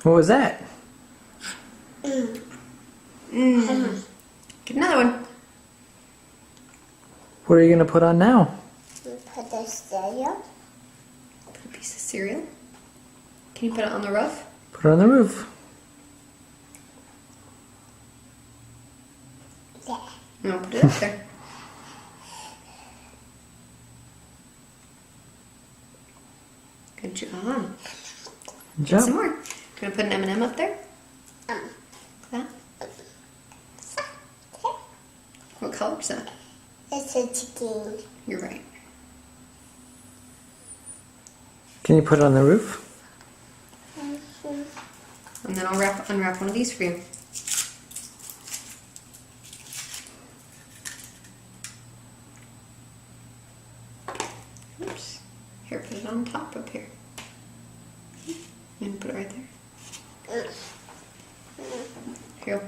What was that? Mm. Get another one. What are you going to put on now? Put the cereal. Put a piece of cereal. Can you put it on the roof? Put it on the roof. Yeah. No, put it up there. Good job. Good Get some job. more. Gonna put an M&M up there? Um. That? What color is that? It's a chicken. You're right. Can you put it on the roof? And then I'll unwrap one of these for you. Oops. Here, put it on top up here. And put it right there. Here you go.